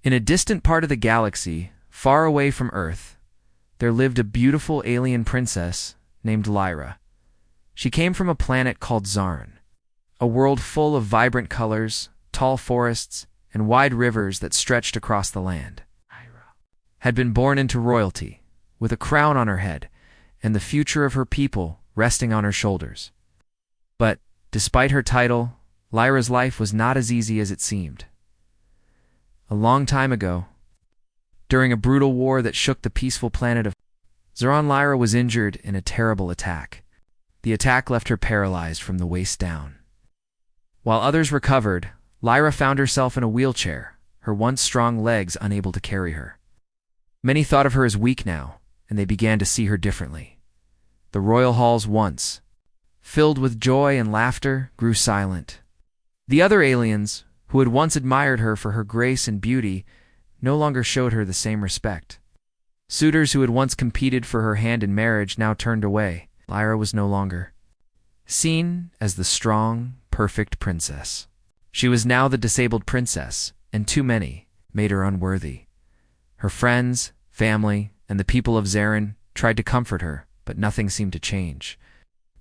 In a distant part of the galaxy, far away from Earth, there lived a beautiful alien princess named Lyra. She came from a planet called Zarin, a world full of vibrant colors, tall forests, and wide rivers that stretched across the land. Lyra had been born into royalty, with a crown on her head, and the future of her people resting on her shoulders. But, despite her title, Lyra's life was not as easy as it seemed. A long time ago, during a brutal war that shook the peaceful planet of Zarin, Lyra was injured in a terrible attack. The attack left her paralyzed from the waist down. While others recovered, Lyra found herself in a wheelchair, her once strong legs unable to carry her. Many thought of her as weak now, and they began to see her differently. The royal halls once, filled with joy and laughter, grew silent. The other aliens, who had once admired her for her grace and beauty, no longer showed her the same respect. Suitors who had once competed for her hand in marriage now turned away. Lyra was no longer seen as the strong, perfect princess. She was now the disabled princess, and too many made her unworthy. Her friends, family, and the people of Zarin tried to comfort her, but nothing seemed to change.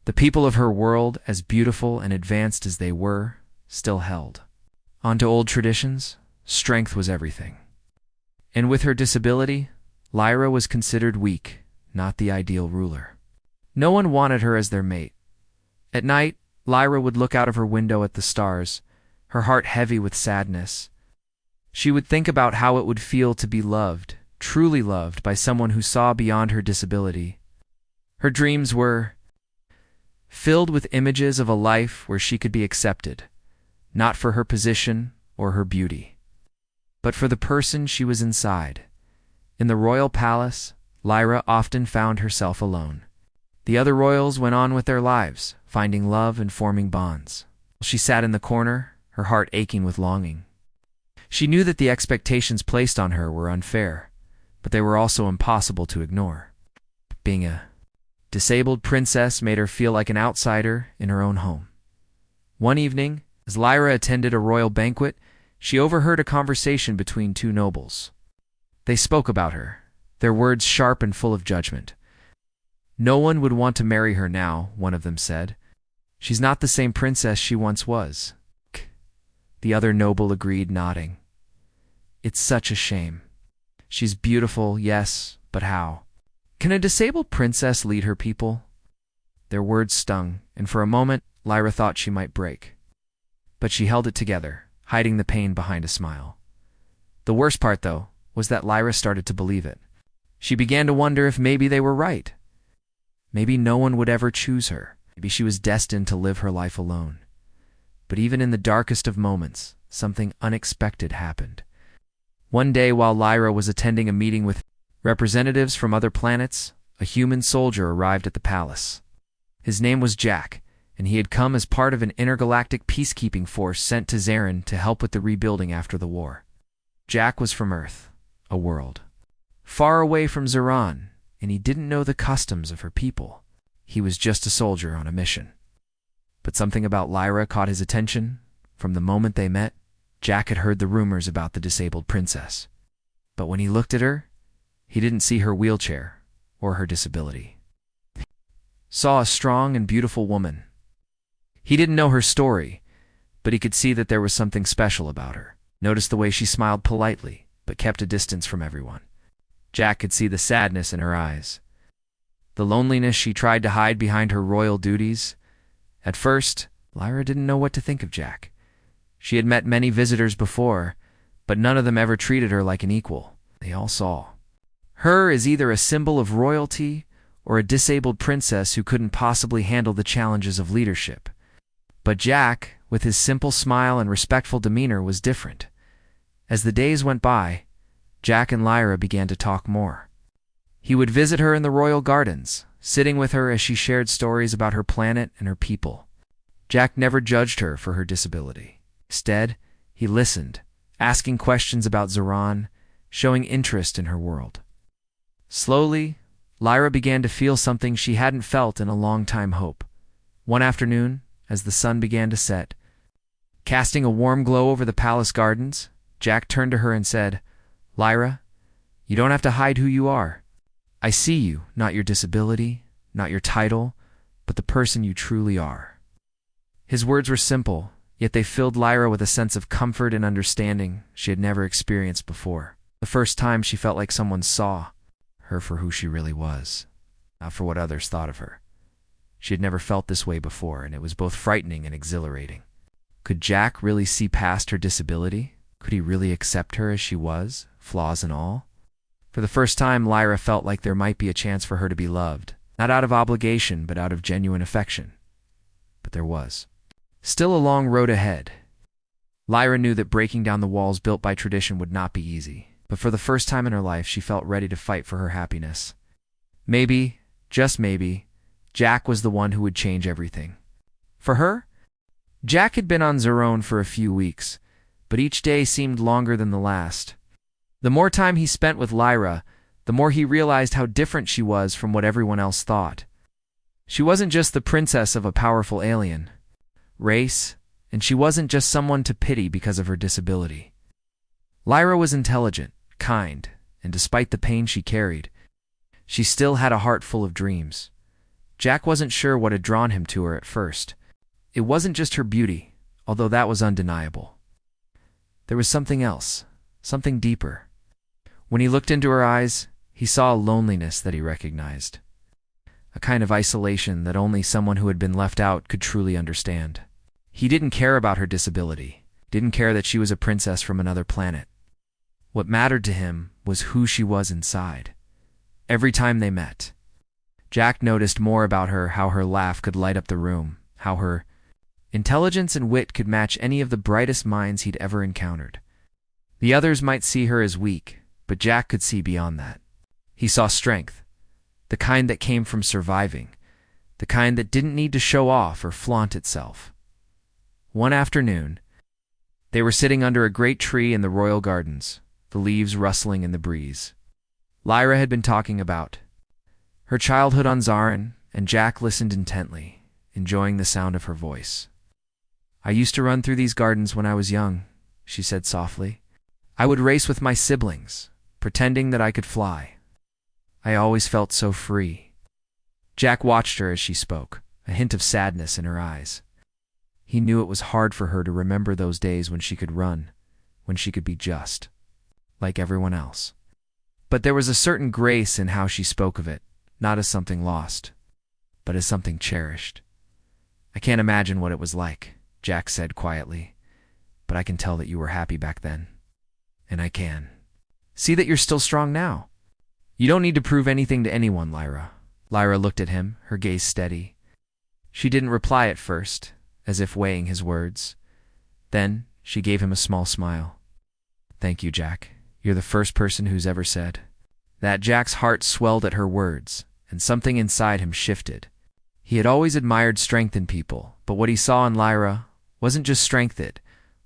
The people of her world, as beautiful and advanced as they were, still held onto old traditions. Strength was everything. And with her disability, Lyra was considered weak, not the ideal ruler. No one wanted her as their mate. At night, Lyra would look out of her window at the stars, her heart heavy with sadness. She would think about how it would feel to be loved, truly loved, by someone who saw beyond her disability. Her dreams were filled with images of a life where she could be accepted, not for her position or her beauty, but for the person she was inside. In the royal palace, Lyra often found herself alone. The other royals went on with their lives, finding love and forming bonds. She sat in the corner, her heart aching with longing. She knew that the expectations placed on her were unfair, but they were also impossible to ignore. Being a disabled princess made her feel like an outsider in her own home. One evening, as Lyra attended a royal banquet, she overheard a conversation between two nobles. They spoke about her, their words sharp and full of judgment. "No one would want to marry her now," one of them said. "She's not the same princess she once was." The other noble agreed, nodding. "It's such a shame. She's beautiful, yes, but how? Can a disabled princess lead her people?" Their words stung, and for a moment Lyra thought she might break. But she held it together, hiding the pain behind a smile. The worst part, though, was that Lyra started to believe it. She began to wonder if maybe they were right. Maybe no one would ever choose her. Maybe she was destined to live her life alone. But even in the darkest of moments, something unexpected happened. One day, while Lyra was attending a meeting with representatives from other planets, a human soldier arrived at the palace. His name was Jack, and he had come as part of an intergalactic peacekeeping force sent to Zarin to help with the rebuilding after the war. Jack was from Earth, a world far away from Zarin, and he didn't know the customs of her people. He was just a soldier on a mission. But something about Lyra caught his attention. From the moment they met, Jack had heard the rumors about the disabled princess. But when he looked at her, he didn't see her wheelchair or her disability. He saw a strong and beautiful woman. He didn't know her story, but he could see that there was something special about her. Noticed the way she smiled politely, but kept a distance from everyone. Jack could see the sadness in her eyes, the loneliness she tried to hide behind her royal duties. At first, Lyra didn't know what to think of Jack. She had met many visitors before, but none of them ever treated her like an equal. They all saw her as either a symbol of royalty or a disabled princess who couldn't possibly handle the challenges of leadership. But Jack, with his simple smile and respectful demeanor, was different. As the days went by, Jack and Lyra began to talk more. He would visit her in the royal gardens, sitting with her as she shared stories about her planet and her people. Jack never judged her for her disability. Instead, he listened, asking questions about Zarin, showing interest in her world. Slowly, Lyra began to feel something she hadn't felt in a long time: hope. One afternoon, as the sun began to set, casting a warm glow over the palace gardens, Jack turned to her and said, Lyra, you don't have to hide who you are. I see you, not your disability, not your title, but the person you truly are." His words were simple, yet they filled Lyra with a sense of comfort and understanding she had never experienced before. The first time she felt like someone saw her for who she really was, not for what others thought of her. She had never felt this way before, and it was both frightening and exhilarating. Could Jack really see past her disability? Could he really accept her as she was, flaws and all? For the first time, Lyra felt like there might be a chance for her to be loved, not out of obligation, but out of genuine affection. But there was still a long road ahead. Lyra knew that breaking down the walls built by tradition would not be easy, but for the first time in her life, she felt ready to fight for her happiness. Maybe, just maybe, Jack was the one who would change everything. For her, Jack had been on Zerone for a few weeks, but each day seemed longer than the last. The more time he spent with Lyra, the more he realized how different she was from what everyone else thought. She wasn't just the princess of a powerful alien race, and she wasn't just someone to pity because of her disability. Lyra was intelligent, kind, and despite the pain she carried, she still had a heart full of dreams. Jack wasn't sure what had drawn him to her at first. It wasn't just her beauty, although that was undeniable. There was something else, something deeper. When he looked into her eyes, he saw a loneliness that he recognized, a kind of isolation that only someone who had been left out could truly understand. He didn't care about her disability, didn't care that she was a princess from another planet. What mattered to him was who she was inside. Every time they met, Jack noticed more about her, how her laugh could light up the room, how her intelligence and wit could match any of the brightest minds he'd ever encountered. The others might see her as weak, but Jack could see beyond that. He saw strength, the kind that came from surviving, the kind that didn't need to show off or flaunt itself. One afternoon, they were sitting under a great tree in the royal gardens, the leaves rustling in the breeze. Lyra had been talking about her childhood on Zarin, and Jack listened intently, enjoying the sound of her voice. "I used to run through these gardens when I was young," she said softly. "I would race with my siblings, pretending that I could fly. I always felt so free." Jack watched her as she spoke, a hint of sadness in her eyes. He knew it was hard for her to remember those days when she could run, when she could be just, like everyone else. But there was a certain grace in how she spoke of it, not as something lost, but as something cherished. "I can't imagine what it was like," Jack said quietly, "but I can tell that you were happy back then. And I can see that you're still strong now. You don't need to prove anything to anyone, Lyra." Lyra looked at him, her gaze steady. She didn't reply at first, as if weighing his words. Then she gave him a small smile. "Thank you, Jack. You're the first person who's ever said." That Jack's heart swelled at her words, and something inside him shifted. He had always admired strength in people, but what he saw in Lyra wasn't just strength, it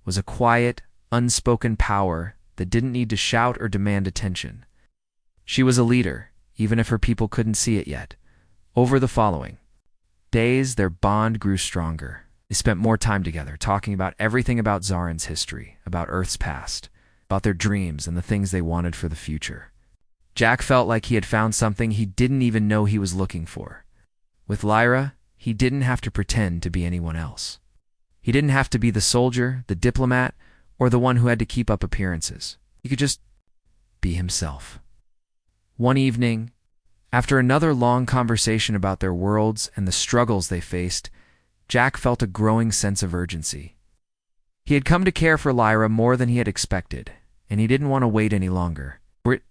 was a quiet, unspoken power that didn't need to shout or demand attention. She was a leader, even if her people couldn't see it yet. Over the following days, their bond grew stronger. They spent more time together, talking about everything about Zarin's history, about Earth's past, about their dreams and the things they wanted for the future. Jack felt like he had found something he didn't even know he was looking for. With Lyra, he didn't have to pretend to be anyone else. He didn't have to be the soldier, the diplomat, or the one who had to keep up appearances. He could just be himself. One evening, after another long conversation about their worlds and the struggles they faced, Jack felt a growing sense of urgency. He had come to care for Lyra more than he had expected, and he didn't want to wait any longer. It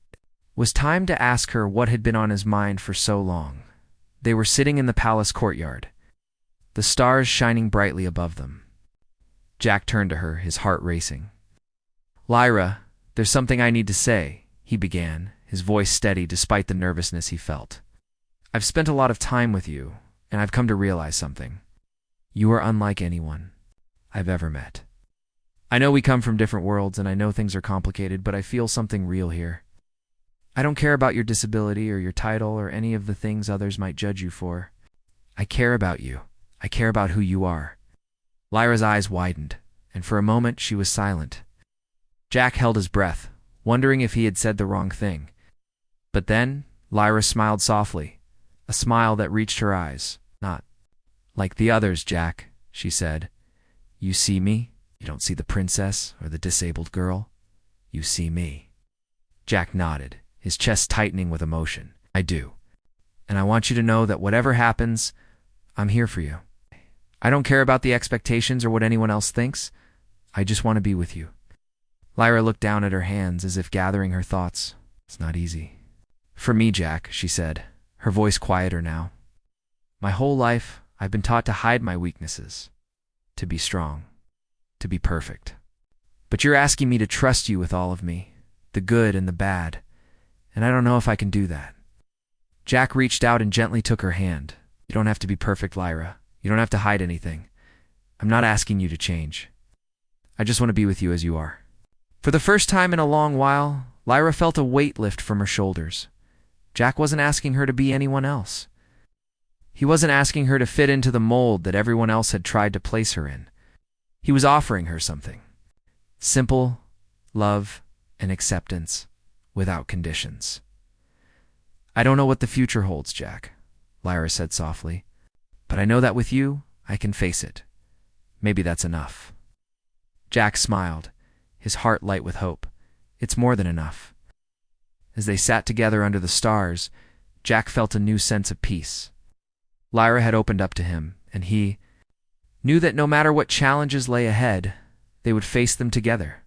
was time to ask her what had been on his mind for so long. They were sitting in the palace courtyard, the stars shining brightly above them. Jack turned to her, his heart racing. "Lyra, there's something I need to say," he began, his voice steady despite the nervousness he felt. "I've spent a lot of time with you, and I've come to realize something. You are unlike anyone I've ever met. I know we come from different worlds, and I know things are complicated, but I feel something real here. I don't care about your disability or your title or any of the things others might judge you for. I care about you. I care about who you are." Lyra's eyes widened, and for a moment she was silent. Jack held his breath, wondering if he had said the wrong thing. But then Lyra smiled softly, a smile that reached her eyes. "Not like the others, Jack," she said. "You see me? You don't see the princess or the disabled girl. You see me." Jack nodded, his chest tightening with emotion. "I do. And I want you to know that whatever happens, I'm here for you. I don't care about the expectations or what anyone else thinks. I just want to be with you." Lyra looked down at her hands as if gathering her thoughts. "It's not easy." "For me, Jack," she said, her voice quieter now. "My whole life, I've been taught to hide my weaknesses, to be strong, to be perfect. But you're asking me to trust you with all of me, the good and the bad, and I don't know if I can do that." Jack reached out and gently took her hand. "You don't have to be perfect, Lyra. You don't have to hide anything. I'm not asking you to change. I just want to be with you as you are." For the first time in a long while, Lyra felt a weight lift from her shoulders. Jack wasn't asking her to be anyone else. He wasn't asking her to fit into the mold that everyone else had tried to place her in. He was offering her something. Simple love and acceptance without conditions. "I don't know what the future holds, Jack," Lyra said softly, "but I know that with you, I can face it. Maybe that's enough." Jack smiled, his heart light with hope. It's more than enough. As they sat together under the stars, Jack felt a new sense of peace. Lyra had opened up to him, and he knew that no matter what challenges lay ahead, they would face them together.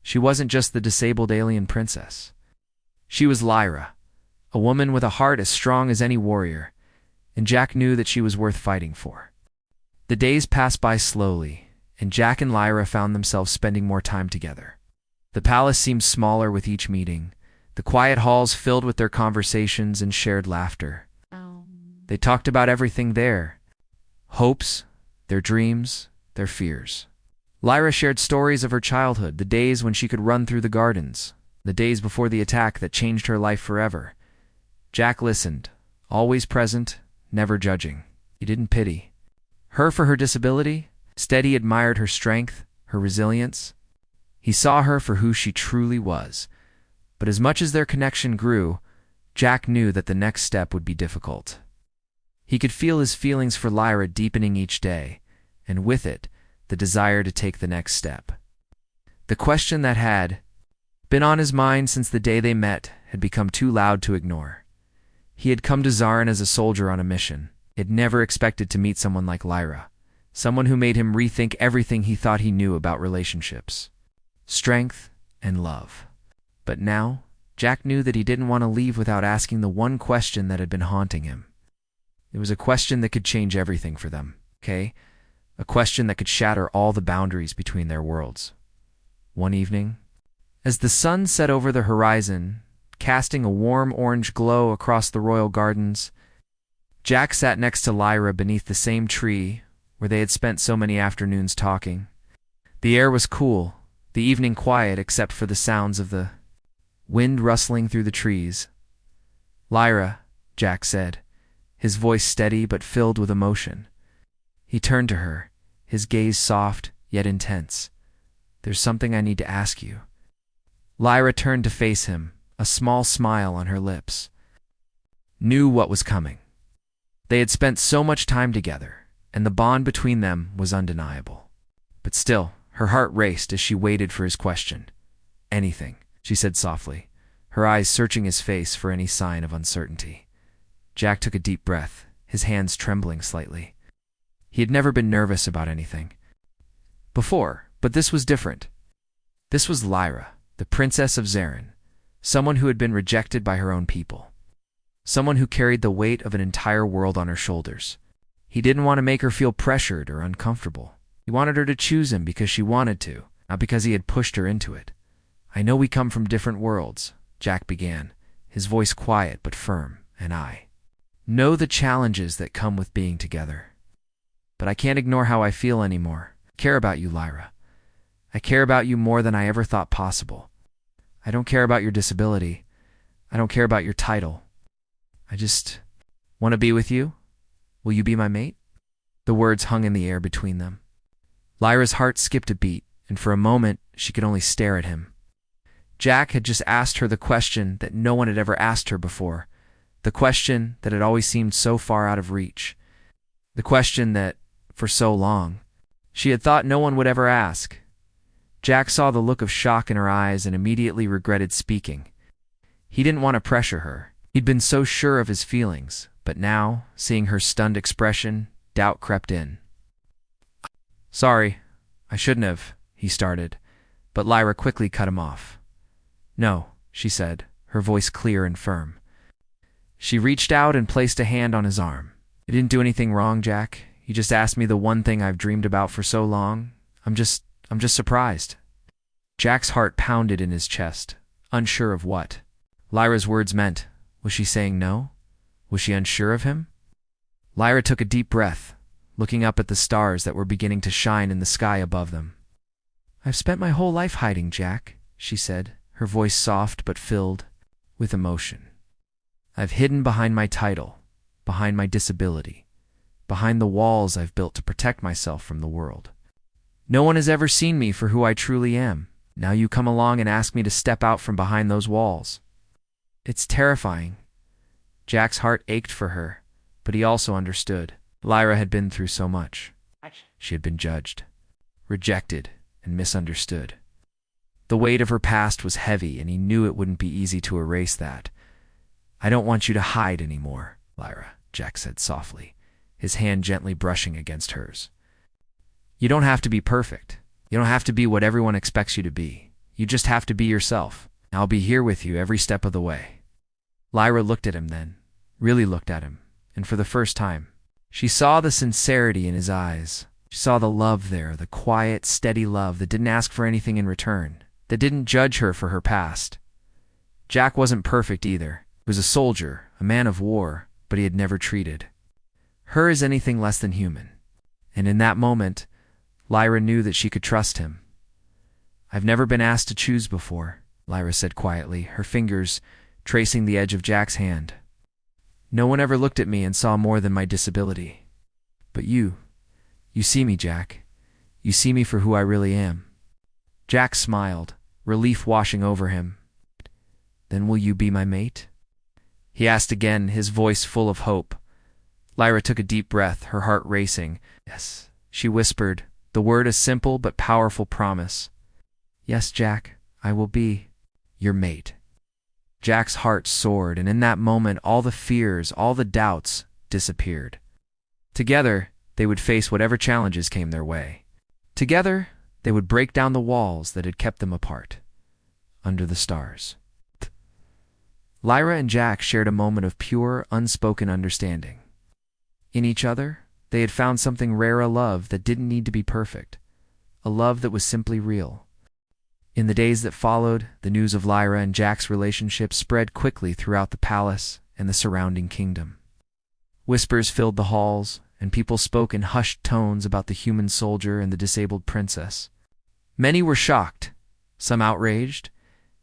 She wasn't just the disabled alien princess. She was Lyra, a woman with a heart as strong as any warrior, and Jack knew that she was worth fighting for. The days passed by slowly, and Jack and Lyra found themselves spending more time together. The palace seemed smaller with each meeting, the quiet halls filled with their conversations and shared laughter. They talked about everything there: hopes, their dreams, their fears. Lyra shared stories of her childhood, the days when she could run through the gardens, the days before the attack that changed her life forever. Jack listened, always present, never judging. He didn't pity her for her disability. Instead, he admired her strength, her resilience. He saw her for who she truly was. But as much as their connection grew, Jack knew that the next step would be difficult. He could feel his feelings for Lyra deepening each day, and with it, the desire to take the next step. The question that had been on his mind since the day they met had become too loud to ignore. He had come to Zarin as a soldier on a mission. He had never expected to meet someone like Lyra, someone who made him rethink everything he thought he knew about relationships, strength, and love. But now, Jack knew that he didn't want to leave without asking the one question that had been haunting him. It was a question that could change everything for them, okay? A question that could shatter all the boundaries between their worlds. One evening, as the sun set over the horizon, casting a warm orange glow across the royal gardens, Jack sat next to Lyra beneath the same tree where they had spent so many afternoons talking. The air was cool, the evening quiet except for the sounds of the wind rustling through the trees. "Lyra," Jack said, his voice steady but filled with emotion. He turned to her, his gaze soft yet intense. "There's something I need to ask you." Lyra turned to face him, a small smile on her lips. Knew what was coming. They had spent so much time together, and the bond between them was undeniable. But still, her heart raced as she waited for his question. "Anything," she said softly, her eyes searching his face for any sign of uncertainty. Jack took a deep breath, his hands trembling slightly. He had never been nervous about anything before, but this was different. This was Lyra, the princess of Zarin, someone who had been rejected by her own people, someone who carried the weight of an entire world on her shoulders. He didn't want to make her feel pressured or uncomfortable. He wanted her to choose him because she wanted to, not because he had pushed her into it. "I know we come from different worlds," Jack began, his voice quiet but firm, "and I know the challenges that come with being together. But I can't ignore how I feel anymore. I care about you, Lyra. I care about you more than I ever thought possible. I don't care about your disability. I don't care about your title. I just want to be with you. Will you be my mate?" The words hung in the air between them. Lyra's heart skipped a beat, and for a moment she could only stare at him. Jack had just asked her the question that no one had ever asked her before, the question that had always seemed so far out of reach, the question that, for so long, she had thought no one would ever ask. Jack saw the look of shock in her eyes and immediately regretted speaking. He didn't want to pressure her. He'd been so sure of his feelings, but now, seeing her stunned expression, doubt crept in. "Sorry, I shouldn't have," he started, but Lyra quickly cut him off. "No," she said, her voice clear and firm. She reached out and placed a hand on his arm. "You didn't do anything wrong, Jack. You just asked me the one thing I've dreamed about for so long. I'm just surprised." Jack's heart pounded in his chest, unsure of what Lyra's words meant. Was she saying no? Was she unsure of him? Lyra took a deep breath, looking up at the stars that were beginning to shine in the sky above them. "I've spent my whole life hiding, Jack," she said, her voice soft but filled with emotion. "I've hidden behind my title, behind my disability, behind the walls I've built to protect myself from the world. No one has ever seen me for who I truly am. Now you come along and ask me to step out from behind those walls. It's terrifying." Jack's heart ached for her, but he also understood. Lyra had been through so much. She had been judged, rejected, and misunderstood. The weight of her past was heavy, and he knew it wouldn't be easy to erase that. "I don't want you to hide anymore, Lyra," Jack said softly, his hand gently brushing against hers. "You don't have to be perfect. You don't have to be what everyone expects you to be. You just have to be yourself. I'll be here with you every step of the way." Lyra looked at him then, really looked at him, and for the first time, she saw the sincerity in his eyes. She saw the love there, the quiet, steady love that didn't ask for anything in return, that didn't judge her for her past. Jack wasn't perfect either. He was a soldier, a man of war, but he had never treated her as anything less than human. And in that moment, Lyra knew that she could trust him. "I've never been asked to choose before," Lyra said quietly, her fingers tracing the edge of Jack's hand. "No one ever looked at me and saw more than my disability. But you see me, Jack. You see me for who I really am." Jack smiled, relief washing over him. "Then will you be my mate?" he asked again, his voice full of hope. Lyra took a deep breath, her heart racing. "Yes," she whispered, the word a simple but powerful promise. "Yes, Jack, I will be your mate." Jack's heart soared, and in that moment all the fears, all the doubts disappeared. Together, they would face whatever challenges came their way. Together, they would break down the walls that had kept them apart, under the stars. Lyra and Jack shared a moment of pure, unspoken understanding. In each other, they had found something rare, a love that didn't need to be perfect, a love that was simply real. In the days that followed, the news of Lyra and Jack's relationship spread quickly throughout the palace and the surrounding kingdom. Whispers filled the halls, and people spoke in hushed tones about the human soldier and the disabled princess. Many were shocked, some outraged,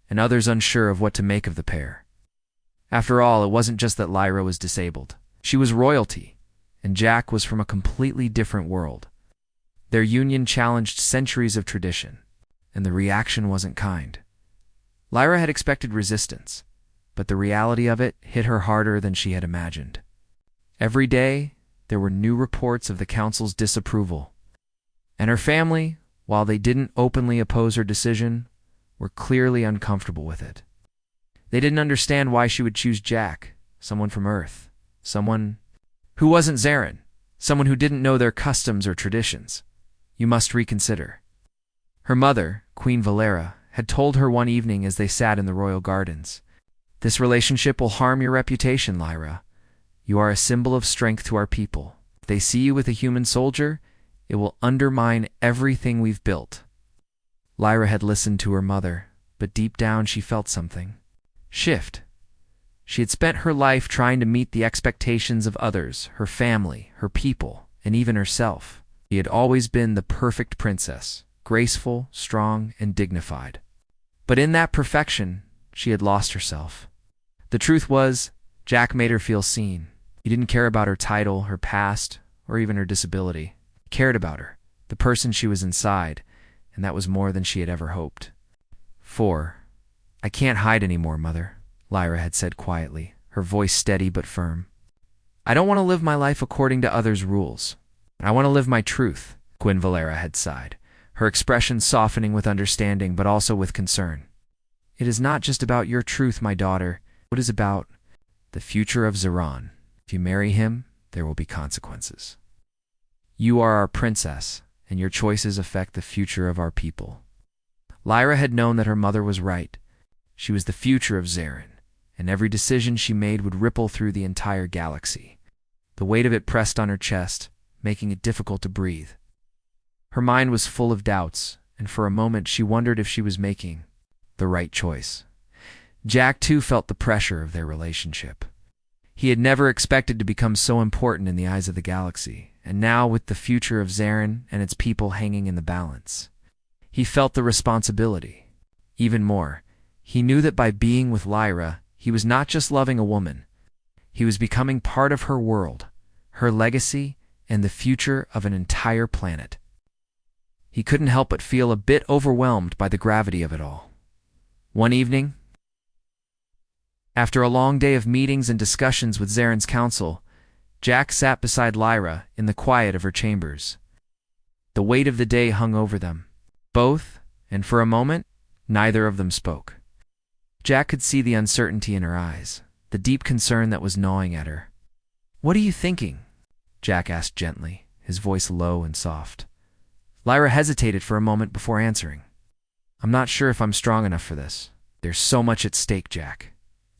and others unsure of what to make of the pair. After all, it wasn't just that Lyra was disabled. She was royalty, and Jack was from a completely different world. Their union challenged centuries of tradition, and the reaction wasn't kind. Lyra had expected resistance, but the reality of it hit her harder than she had imagined. Every day, there were new reports of the council's disapproval, and her family, while they didn't openly oppose her decision, were clearly uncomfortable with it. They didn't understand why she would choose Jack, someone from Earth, someone who wasn't Zarin, someone who didn't know their customs or traditions. "You must reconsider." Her mother, Queen Valera, had told her one evening as they sat in the royal gardens, "This relationship will harm your reputation, Lyra. You are a symbol of strength to our people. If they see you with a human soldier, it will undermine everything we've built." Lyra had listened to her mother, but deep down she felt something shift. She had spent her life trying to meet the expectations of others, her family, her people, and even herself. She had always been the perfect princess, graceful, strong, and dignified. But in that perfection, she had lost herself. The truth was, Jack made her feel seen. He didn't care about her title, her past, or even her disability. He cared about her, the person she was inside, and that was more than she had ever hoped for. I can't hide anymore, Mother, Lyra had said quietly, her voice steady but firm. I don't want to live my life according to others' rules. I want to live my truth, Valera had sighed, her expression softening with understanding but also with concern. It is not just about your truth, my daughter. It is about the future of Zeron. If you marry him, there will be consequences. You are our princess, and your choices affect the future of our people. Lyra had known that her mother was right. She was the future of Zeron, and every decision she made would ripple through the entire galaxy. The weight of it pressed on her chest, making it difficult to breathe. Her mind was full of doubts, and for a moment she wondered if she was making the right choice. Jack too felt the pressure of their relationship. He had never expected to become so important in the eyes of the galaxy, and now with the future of Zeron and its people hanging in the balance, he felt the responsibility. Even more, he knew that by being with Lyra, he was not just loving a woman. He was becoming part of her world, her legacy, and the future of an entire planet. He couldn't help but feel a bit overwhelmed by the gravity of it all. One evening, after a long day of meetings and discussions with Zeron's council, Jack sat beside Lyra in the quiet of her chambers. The weight of the day hung over them, both, and for a moment, neither of them spoke. Jack could see the uncertainty in her eyes, the deep concern that was gnawing at her. "What are you thinking?" Jack asked gently, his voice low and soft. Lyra hesitated for a moment before answering. "I'm not sure if I'm strong enough for this. There's so much at stake, Jack.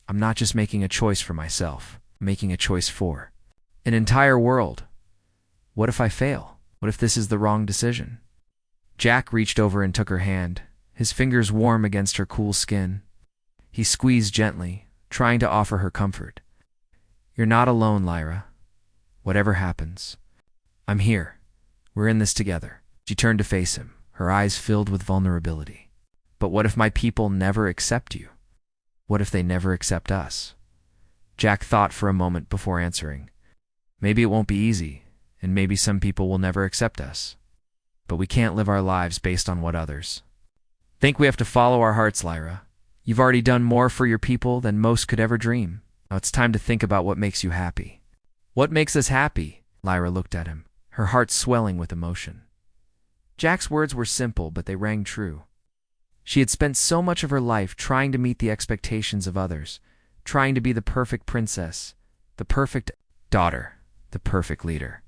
I'm not just making a choice for myself. I'm making a choice for an entire world. What if I fail? What if this is the wrong decision?" Jack reached over and took her hand, his fingers warm against her cool skin. He squeezed gently, trying to offer her comfort. "You're not alone, Lyra. Whatever happens, I'm here. We're in this together." She turned to face him, her eyes filled with vulnerability. "But what if my people never accept you? What if they never accept us?" Jack thought for a moment before answering. "Maybe it won't be easy, and maybe some people will never accept us. But we can't live our lives based on what others think. We have to follow our hearts, Lyra. You've already done more for your people than most could ever dream. Now it's time to think about what makes you happy." "What makes us happy?" Lyra looked at him, her heart swelling with emotion. Jack's words were simple, but they rang true. She had spent so much of her life trying to meet the expectations of others, trying to be the perfect princess, the perfect daughter, the perfect leader.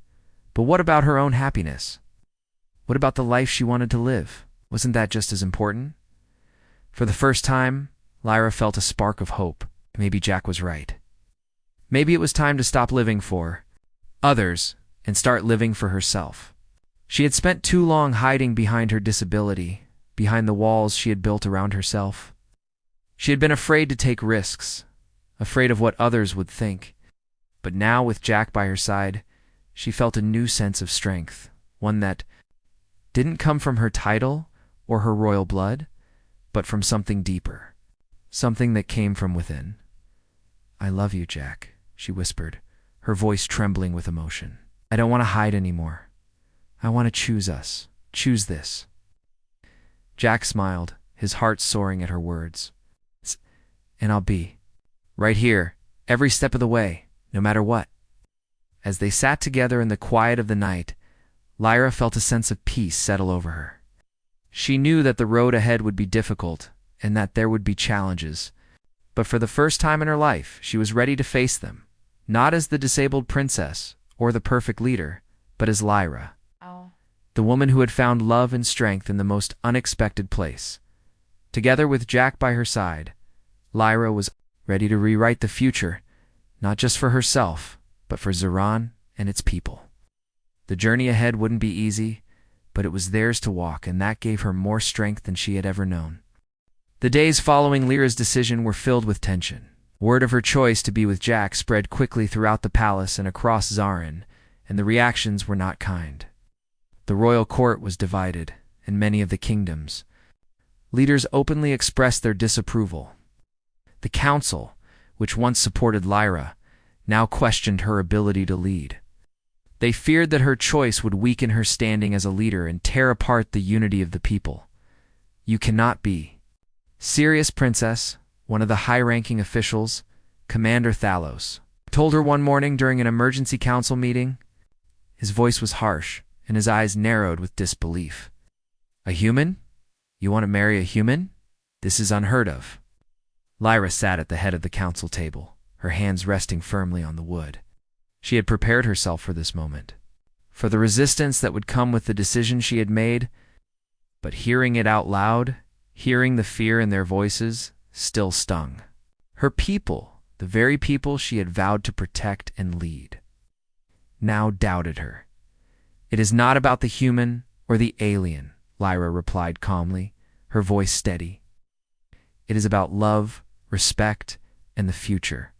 But what about her own happiness? What about the life she wanted to live? Wasn't that just as important? For the first time, Lyra felt a spark of hope. Maybe Jack was right. Maybe it was time to stop living for others and start living for herself. She had spent too long hiding behind her disability, behind the walls she had built around herself. She had been afraid to take risks, afraid of what others would think. But now, with Jack by her side, she felt a new sense of strength, one that didn't come from her title or her royal blood, but from something deeper, something that came from within. "I love you, Jack," she whispered, her voice trembling with emotion. "I don't want to hide anymore. I want to choose us, choose this." Jack smiled, his heart soaring at her words. "And I'll be right here, every step of the way, no matter what." As they sat together in the quiet of the night, Lyra felt a sense of peace settle over her. She knew that the road ahead would be difficult and that there would be challenges, but for the first time in her life, she was ready to face them, not as the disabled princess or the perfect leader, but as Lyra, the woman who had found love and strength in the most unexpected place. Together with Jack by her side, Lyra was ready to rewrite the future, not just for herself, but for Zeron and its people. The journey ahead wouldn't be easy, but it was theirs to walk, and that gave her more strength than she had ever known. The days following Lyra's decision were filled with tension. Word of her choice to be with Jack spread quickly throughout the palace and across Zeron, and the reactions were not kind. The royal court was divided, and many of the kingdoms. Leaders openly expressed their disapproval. The council, which once supported Lyra, now questioned her ability to lead. They feared that her choice would weaken her standing as a leader and tear apart the unity of the people. "You cannot be," Sirius Princess, one of the high-ranking officials, Commander Thalos, told her one morning during an emergency council meeting. His voice was harsh, and his eyes narrowed with disbelief. A human? You want to marry a human? This is unheard of. Lyra sat at the head of the council table, her hands resting firmly on the wood. She had prepared herself for this moment, for the resistance that would come with the decision she had made, but hearing it out loud, hearing the fear in their voices, still stung. Her people, the very people she had vowed to protect and lead, now doubted her. It is not about the human or the alien, Lyra replied calmly, her voice steady. It is about love, respect, and the future.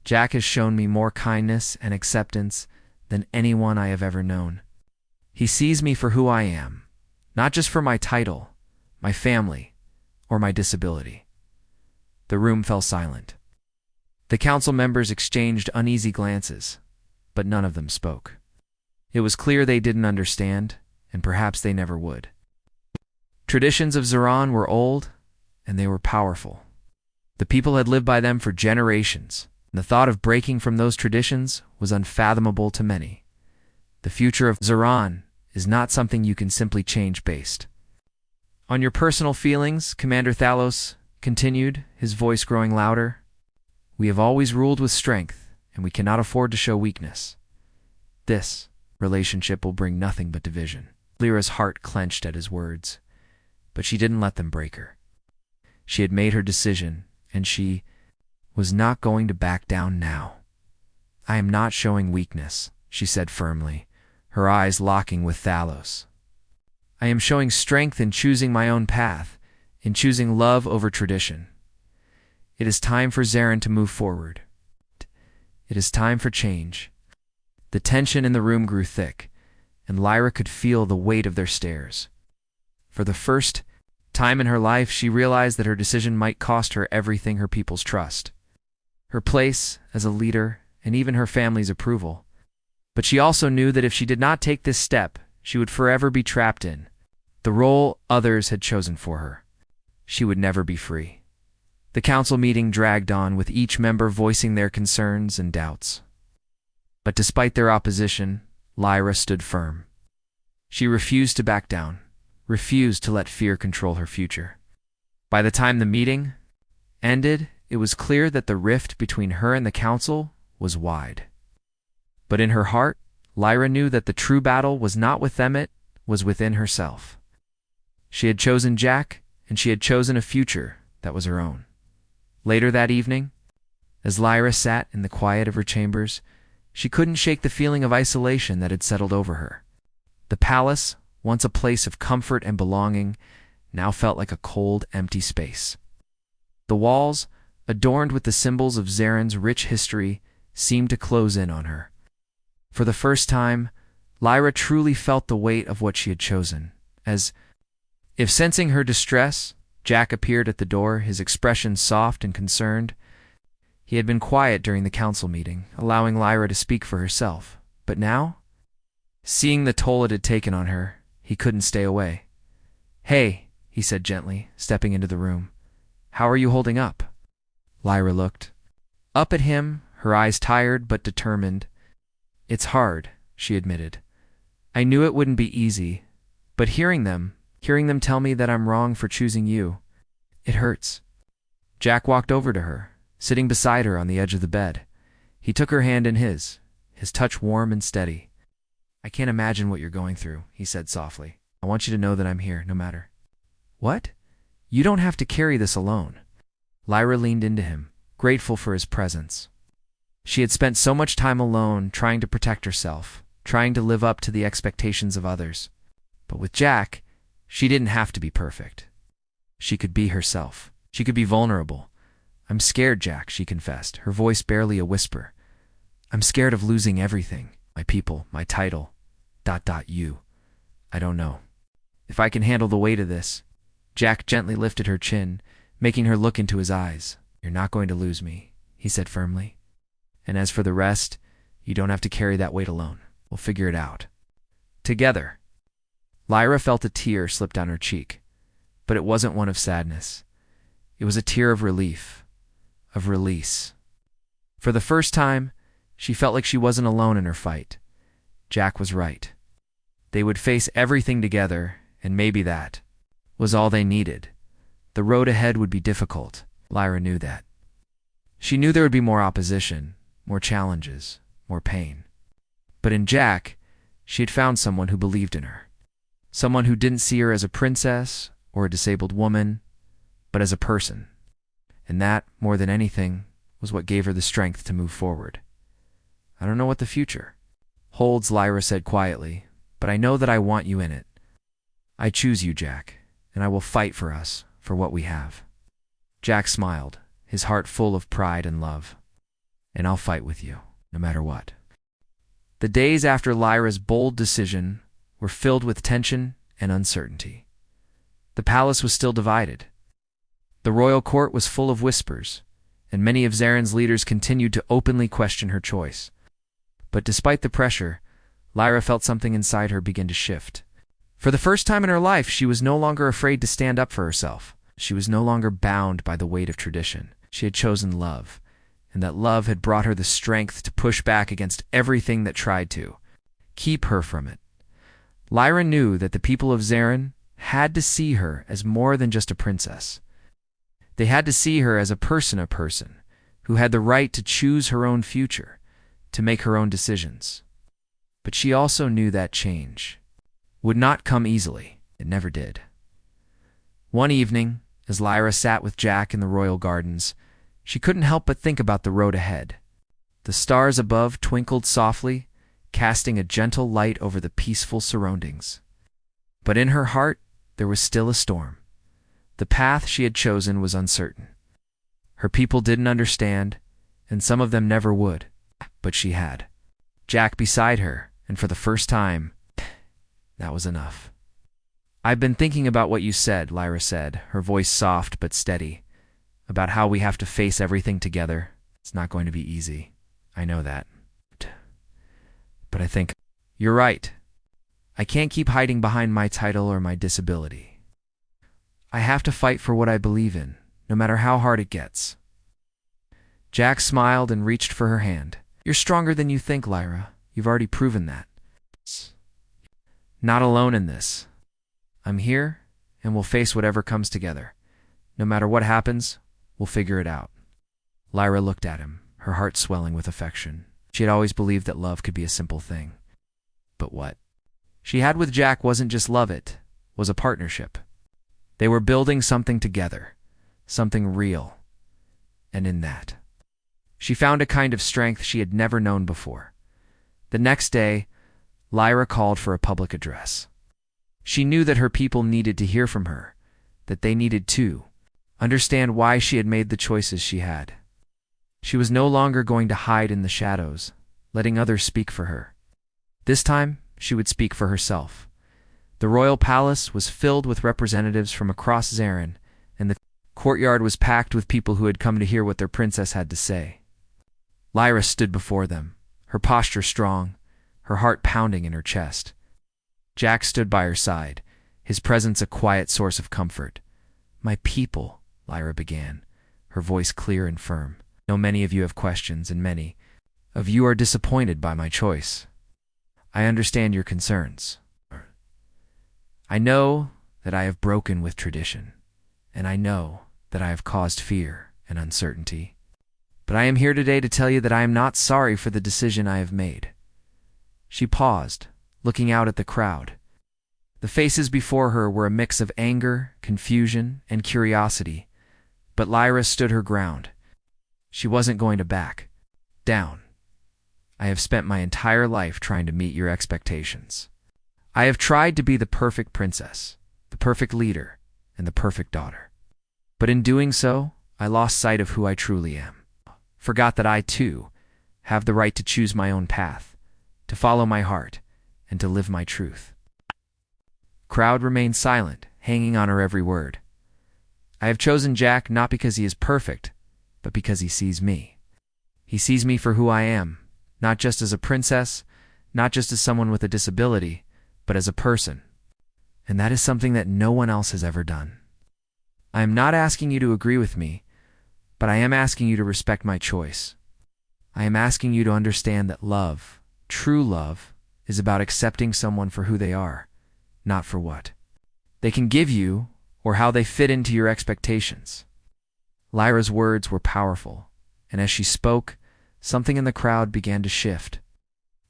Jack has shown me more kindness and acceptance than anyone I have ever known. He sees me for who I am, not just for my title, my family, or my disability. The room fell silent. The council members exchanged uneasy glances, but none of them spoke. It was clear they didn't understand, and perhaps they never would. Traditions of Zeron were old, and they were powerful. The people had lived by them for generations, and the thought of breaking from those traditions was unfathomable to many. The future of Zeron is not something you can simply change based on your personal feelings, Commander Thalos continued, his voice growing louder. We have always ruled with strength, and we cannot afford to show weakness. This relationship will bring nothing but division. Lyra's heart clenched at his words, but she didn't let them break her. She had made her decision, and she was not going to back down now. I am not showing weakness, she said firmly, her eyes locking with Thalos. I am showing strength in choosing my own path, in choosing love over tradition. It is time for Zarin to move forward. It is time for change. The tension in the room grew thick, and Lyra could feel the weight of their stares. For the first time in her life, she realized that her decision might cost her everything: her people's trust, her place as a leader, and even her family's approval. But she also knew that if she did not take this step, she would forever be trapped in the role others had chosen for her. She would never be free. The council meeting dragged on, with each member voicing their concerns and doubts. But despite their opposition, Lyra stood firm. She refused to back down, refused to let fear control her future. By the time the meeting ended, it was clear that the rift between her and the council was wide. But in her heart, Lyra knew that the true battle was not with them, it was within herself. She had chosen Jack, and she had chosen a future that was her own. Later that evening, as Lyra sat in the quiet of her chambers, she couldn't shake the feeling of isolation that had settled over her. The palace, once a place of comfort and belonging, now felt like a cold, empty space. The walls, adorned with the symbols of Zaren's rich history, seemed to close in on her. For the first time, Lyra truly felt the weight of what she had chosen. As if sensing her distress, Jack appeared at the door, his expression soft and concerned. He had been quiet during the council meeting, allowing Lyra to speak for herself. But now, seeing the toll it had taken on her, he couldn't stay away. "Hey," he said gently, stepping into the room. "How are you holding up?" Lyra looked up at him, her eyes tired but determined. "It's hard," she admitted. "I knew it wouldn't be easy, but hearing them tell me that I'm wrong for choosing you, it hurts." Jack walked over to her, sitting beside her on the edge of the bed. He took her hand in his touch warm and steady. "I can't imagine what you're going through," he said softly. "I want you to know that I'm here, no matter." "What? You don't have to carry this alone." Lyra leaned into him, grateful for his presence. She had spent so much time alone, trying to protect herself, trying to live up to the expectations of others. But with Jack, she didn't have to be perfect. She could be herself. She could be vulnerable. "I'm scared, Jack," she confessed, her voice barely a whisper. "I'm scared of losing everything. My people, my title, ... you. I don't know if I can handle the weight of this." Jack gently lifted her chin, making her look into his eyes. "You're not going to lose me," he said firmly. "And as for the rest, you don't have to carry that weight alone. We'll figure it out together." Lyra felt a tear slip down her cheek, but it wasn't one of sadness. It was a tear of relief, of release. For the first time, she felt like she wasn't alone in her fight. Jack was right. They would face everything together, and maybe that was all they needed. The road ahead would be difficult. Lyra knew that. She knew there would be more opposition, more challenges, more pain. But in Jack, she had found someone who believed in her. Someone who didn't see her as a princess or a disabled woman, but as a person. And that, more than anything, was what gave her the strength to move forward. I don't know what the future holds, Lyra said quietly, but I know that I want you in it. I choose you, Jack, and I will fight for us, for what we have. Jack smiled, his heart full of pride and love. And I'll fight with you, no matter what. The days after Lyra's bold decision were filled with tension and uncertainty. The palace was still divided. The royal court was full of whispers, and many of Zaren's leaders continued to openly question her choice. But despite the pressure, Lyra felt something inside her begin to shift. For the first time in her life, she was no longer afraid to stand up for herself. She was no longer bound by the weight of tradition. She had chosen love, and that love had brought her the strength to push back against everything that tried to keep her from it. Lyra knew that the people of Zaren had to see her as more than just a princess. They had to see her as a person who had the right to choose her own future, to make her own decisions. But she also knew that change would not come easily. It never did. One evening, as Lyra sat with Jack in the royal gardens, she couldn't help but think about the road ahead. The stars above twinkled softly, casting a gentle light over the peaceful surroundings. But in her heart, there was still a storm. The path she had chosen was uncertain. Her people didn't understand, and some of them never would, but she had. Jack beside her, and for the first time, that was enough. I've been thinking about what you said, Lyra said, her voice soft but steady, about how we have to face everything together. It's not going to be easy. I know that. But I think you're right. I can't keep hiding behind my title or my disability. I have to fight for what I believe in, no matter how hard it gets. Jack smiled and reached for her hand. You're stronger than you think, Lyra. You've already proven that. Not alone in this. I'm here, and we'll face whatever comes together. No matter what happens, we'll figure it out. Lyra looked at him, her heart swelling with affection. She had always believed that love could be a simple thing. But what she had with Jack wasn't just love, it was a partnership. They were building something together, something real. And in that, she found a kind of strength she had never known before. The next day, Lyra called for a public address. She knew that her people needed to hear from her, that they needed to understand why she had made the choices she had. She was no longer going to hide in the shadows, letting others speak for her. This time, she would speak for herself. The royal palace was filled with representatives from across Zaren, and the courtyard was packed with people who had come to hear what their princess had to say. Lyra stood before them, her posture strong, her heart pounding in her chest. Jack stood by her side, his presence a quiet source of comfort. My people, Lyra began, her voice clear and firm. I know many of you have questions, and many of you are disappointed by my choice. I understand your concerns. I know that I have broken with tradition, and I know that I have caused fear and uncertainty. But I am here today to tell you that I am not sorry for the decision I have made. She paused, looking out at the crowd. The faces before her were a mix of anger, confusion, and curiosity, but Lyra stood her ground. She wasn't going to back down. I have spent my entire life trying to meet your expectations. I have tried to be the perfect princess, the perfect leader, and the perfect daughter. But in doing so, I lost sight of who I truly am. Forgot that I, too, have the right to choose my own path, to follow my heart, and to live my truth. Crowd remained silent, hanging on her every word. I have chosen Jack not because he is perfect, but because he sees me. He sees me for who I am, not just as a princess, not just as someone with a disability, but as a person. And that is something that no one else has ever done. I am not asking you to agree with me, but I am asking you to respect my choice. I am asking you to understand that love, true love, is about accepting someone for who they are, not for what they can give you or how they fit into your expectations." Lyra's words were powerful, and as she spoke, something in the crowd began to shift.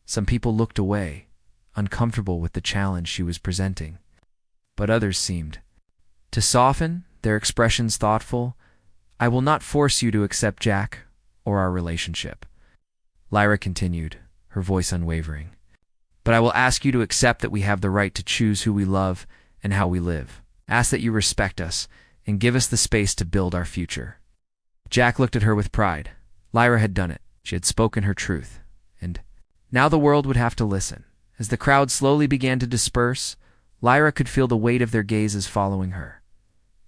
Some people looked away, uncomfortable with the challenge she was presenting, but others seemed to soften, their expressions thoughtful. "I will not force you to accept Jack or our relationship," Lyra continued, her voice unwavering. "But I will ask you to accept that we have the right to choose who we love and how we live. Ask that you respect us and give us the space to build our future." Jack looked at her with pride. Lyra had done it. She had spoken her truth, and now the world would have to listen. As the crowd slowly began to disperse, Lyra could feel the weight of their gazes following her.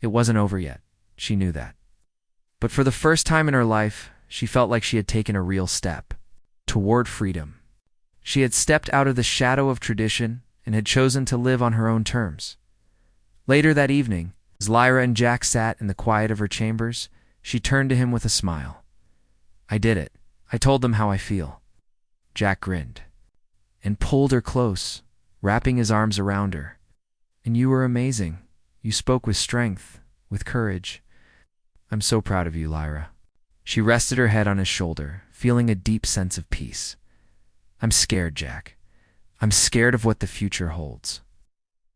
It wasn't over yet. She knew that. But for the first time in her life, she felt like she had taken a real step toward freedom. She had stepped out of the shadow of tradition and had chosen to live on her own terms. Later that evening, as Lyra and Jack sat in the quiet of her chambers, she turned to him with a smile. "I did it. I told them how I feel." Jack grinned and pulled her close, wrapping his arms around her. "And you were amazing. You spoke with strength, with courage. I'm so proud of you, Lyra." She rested her head on his shoulder, feeling a deep sense of peace. "I'm scared, Jack. I'm scared of what the future holds.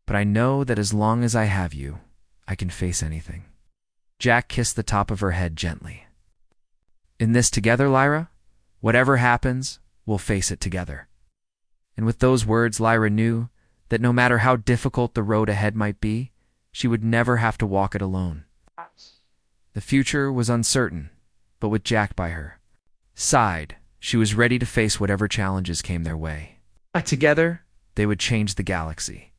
But I know that as long as I have you, I can face anything." Jack kissed the top of her head gently. "In this together, Lyra? Whatever happens, we'll face it together." And with those words, Lyra knew that no matter how difficult the road ahead might be, she would never have to walk it alone. The future was uncertain, but with Jack by her side, she was ready to face whatever challenges came their way. Together, they would change the galaxy.